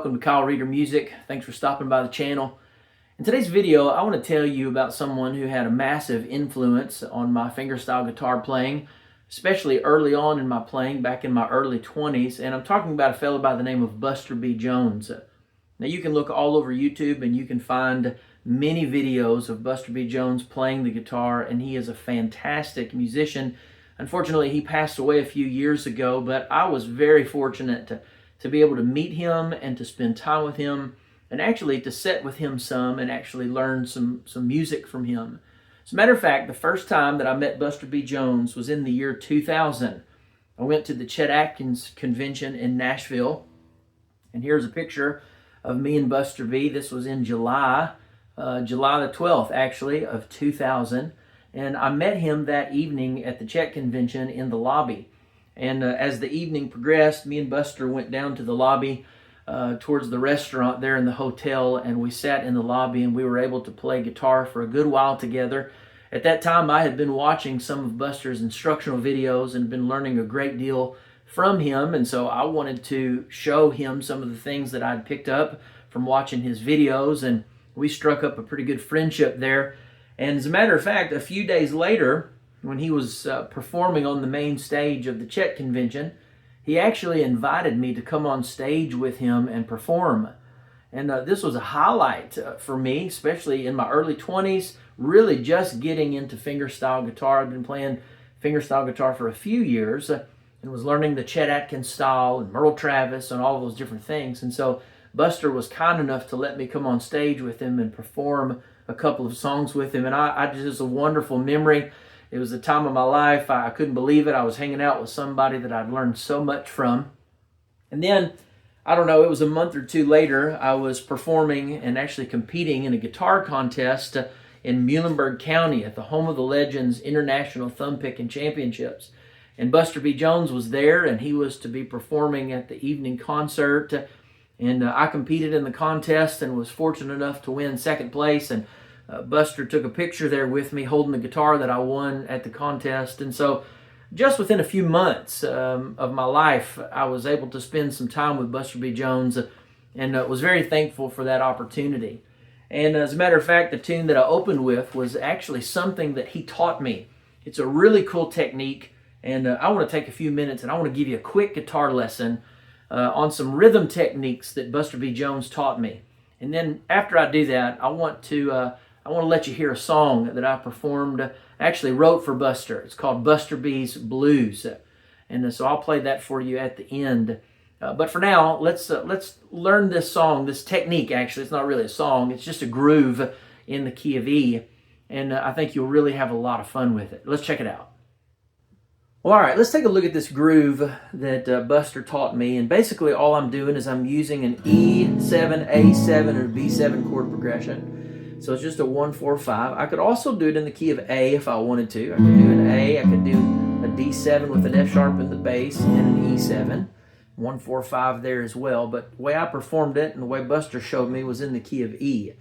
welcome to Kyle Reader Music. Thanks for stopping by the channel. In today's video, I want to tell you about someone who had a massive influence on my fingerstyle guitar playing, especially early on in my playing, back in my early 20s, and I'm talking about a fellow by the name of Buster B. Jones. Now you can look all over YouTube and you can find many videos of Buster B. Jones playing the guitar, and he is a fantastic musician. Unfortunately, he passed away a few years ago, but I was very fortunate to be able to meet him and to spend time with him and actually to sit with him some and actually learn some music from him. As a matter of fact, the first time that I met Buster B. Jones was in the year 2000. I went to the Chet Atkins convention in Nashville, and here's a picture of me and Buster B. This was in July the 12th, actually, of 2000. And I met him that evening at the Chet convention in the lobby. And as the evening progressed, me and Buster went down to the lobby towards the restaurant there in the hotel, and we sat in the lobby and we were able to play guitar for a good while together. At that time, I had been watching some of Buster's instructional videos and been learning a great deal from him, and so I wanted to show him some of the things that I'd picked up from watching his videos, and we struck up a pretty good friendship there. And as a matter of fact, a few days later, when he was performing on the main stage of the Chet convention, he actually invited me to come on stage with him and perform. And this was a highlight for me, especially in my early 20s, really just getting into fingerstyle guitar. I've been playing fingerstyle guitar for a few years and was learning the Chet Atkins style and Merle Travis and all of those different things. And so Buster was kind enough to let me come on stage with him and perform a couple of songs with him. And I just, it was a wonderful memory. It was the time of my life. I couldn't believe it. I was hanging out with somebody that I'd learned so much from. And then, I don't know, it was a month or two later, I was performing and actually competing in a guitar contest in Muhlenberg County at the Home of the Legends International Thumb Picking Championships. And Buster B. Jones was there, and he was to be performing at the evening concert. And I competed in the contest and was fortunate enough to win second place. And Buster took a picture there with me holding the guitar that I won at the contest. And so just within a few months of my life, I was able to spend some time with Buster B. Jones and was very thankful for that opportunity. And as a matter of fact, the tune that I opened with was actually something that he taught me. It's a really cool technique, and I want to take a few minutes and I want to give you a quick guitar lesson on some rhythm techniques that Buster B. Jones taught me. And then after I do that, I want to let you hear a song that I performed, actually wrote for Buster. It's called Buster B's Blues. And so I'll play that for you at the end. But for now, let's learn this song, this technique actually. It's not really a song, it's just a groove in the key of E. And I think you'll really have a lot of fun with it. Let's check it out. Well, all right, let's take a look at this groove that Buster taught me. And basically all I'm doing is I'm using an E7, A7, and B7 chord progression. So it's just a 1-4-5. I could also do it in the key of A if I wanted to. I could do an A, I could do a D7 with an F sharp in the bass and an E7. 1-4-5 there as well. But the way I performed it and the way Buster showed me was in the key of E.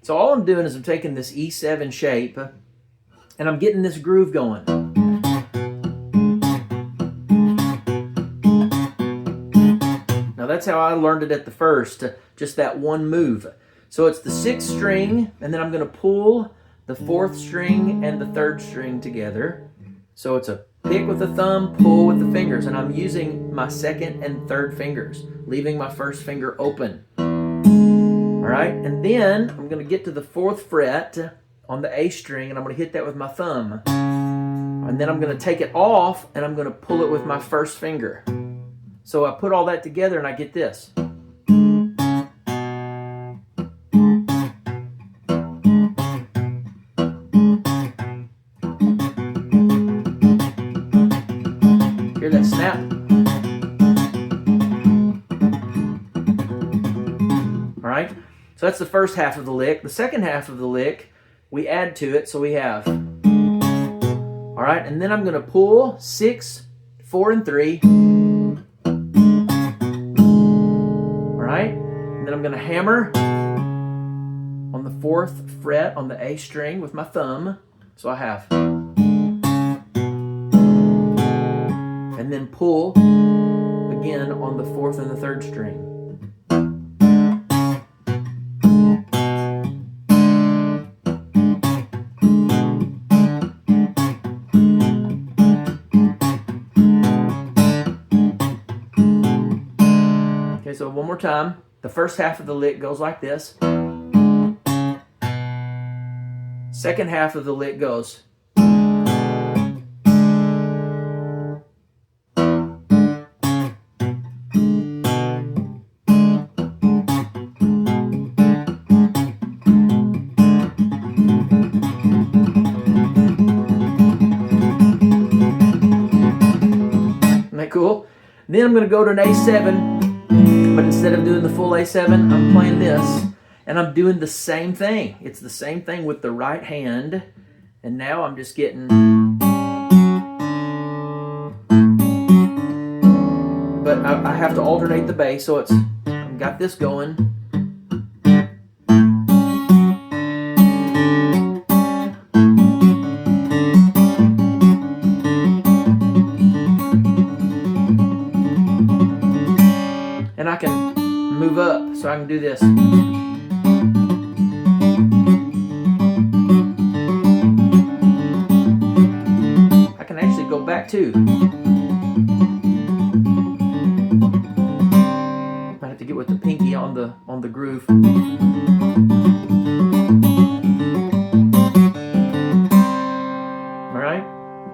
So all I'm doing is I'm taking this E7 shape and I'm getting this groove going. Now that's how I learned it at the first, just that one move. So it's the 6th string, and then I'm going to pull the 4th string and the 3rd string together. So it's a pick with the thumb, pull with the fingers, and I'm using my 2nd and 3rd fingers, leaving my 1st finger open. All right, and then I'm going to get to the 4th fret on the A string, and I'm going to hit that with my thumb. And then I'm going to take it off, and I'm going to pull it with my 1st finger. So I put all that together, and I get this. Hear that snap? All right, so that's the first half of the lick. The second half of the lick, we add to it, so we have. All right, and then I'm going to pull 6, 4, and 3. All right, and then I'm going to hammer on the 4th fret on the A string with my thumb. So I have. And then pull again on the 4th and the 3rd string. so one more time. The first half of the lick goes like this. Second half of the lick goes. Isn't that cool? Then I'm going to go to an A7, but instead of doing the full A7, I'm playing this, and I'm doing the same thing. It's the same thing with the right hand, and now I'm just getting, but I have to alternate the bass, so it's, I've got this going. And I can move up, so I can do this. I can actually go back too. I have to get with the pinky on the groove. All right,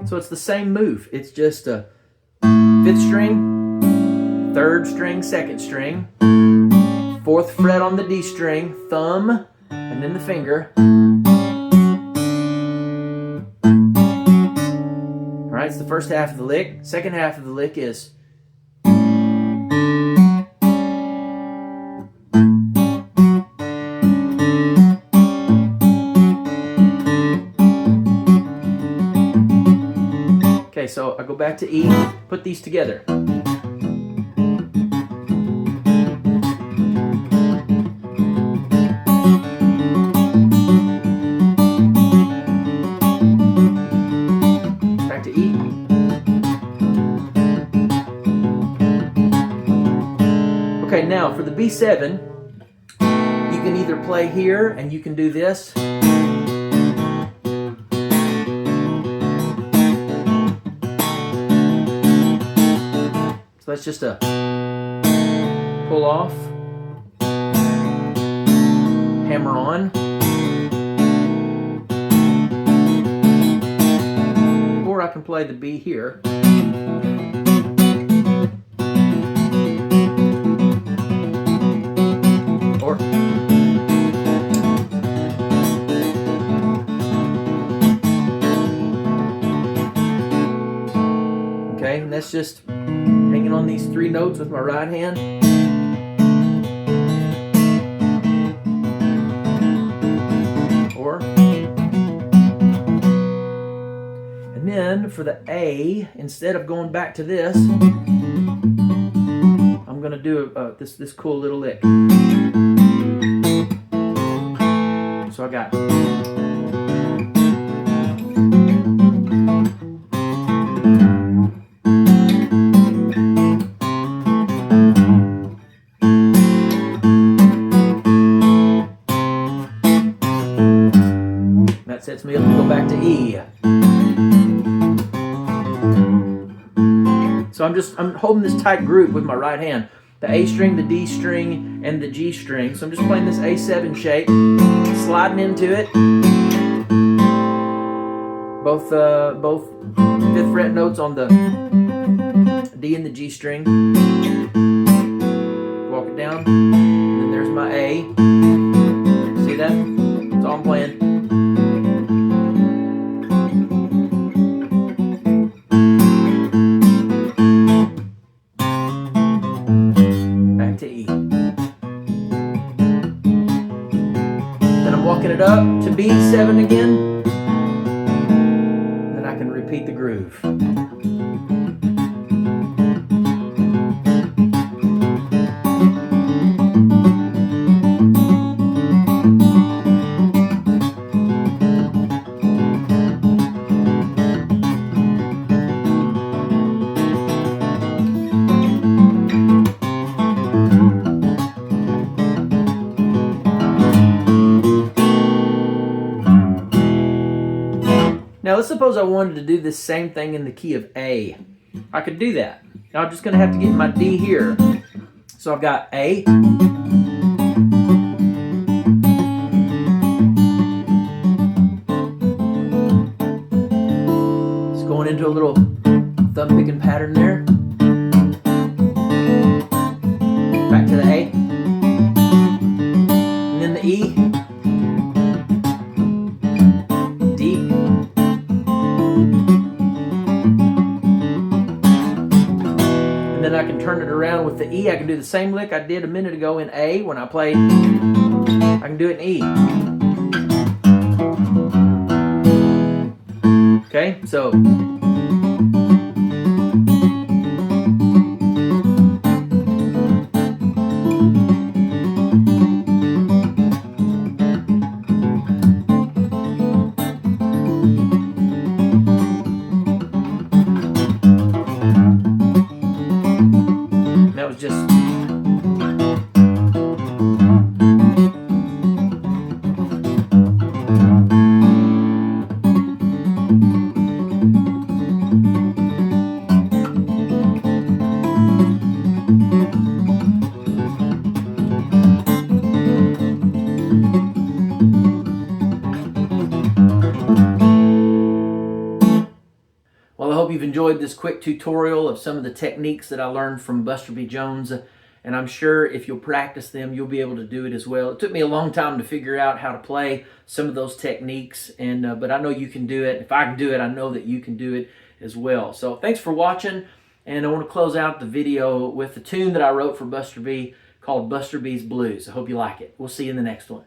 so it's the same move. It's just a 5th string, 3rd string, 2nd string, 4th fret on the D string, thumb, and then the finger. All right, it's the first half of the lick. Second half of the lick is. Okay, so I go back to E, put these together. Back to E. Okay, now for the B7, you can either play here and you can do this. So that's just a pull off, hammer on, or I can play the B here. Or okay, and that's just hanging on these 3 notes with my right hand. Or, and then for the A, instead of going back to this, I'm going to do this cool little lick. So I got. That sets me up to go back to E. So I'm holding this tight group with my right hand. The A string, the D string, and the G string. So I'm just playing this A7 shape, sliding into it. Both 5th fret notes on the D and the G string. Walk it down, and then there's my A. See that? That's all I'm playing. Back to E. Then I'm walking it up to B7 again. Then I can repeat the groove. Now let's suppose I wanted to do this same thing in the key of A. I could do that. Now I'm just going to have to get my D here. So I've got A, it's going into a little thumb picking pattern there. Back to the A, and then the E, D, and then I can turn it around with the E. I can do the same lick I did a minute ago in A when I played. I can do it in E. Okay, so that was just Well, I hope you've enjoyed this quick tutorial of some of the techniques that I learned from Buster B. Jones, and I'm sure if you'll practice them, you'll be able to do it as well. It took me a long time to figure out how to play some of those techniques, but I know you can do it. If I can do it, I know that you can do it as well. So thanks for watching, and I want to close out the video with the tune that I wrote for Buster B called Buster B's Blues. I hope you like it. We'll see you in the next one.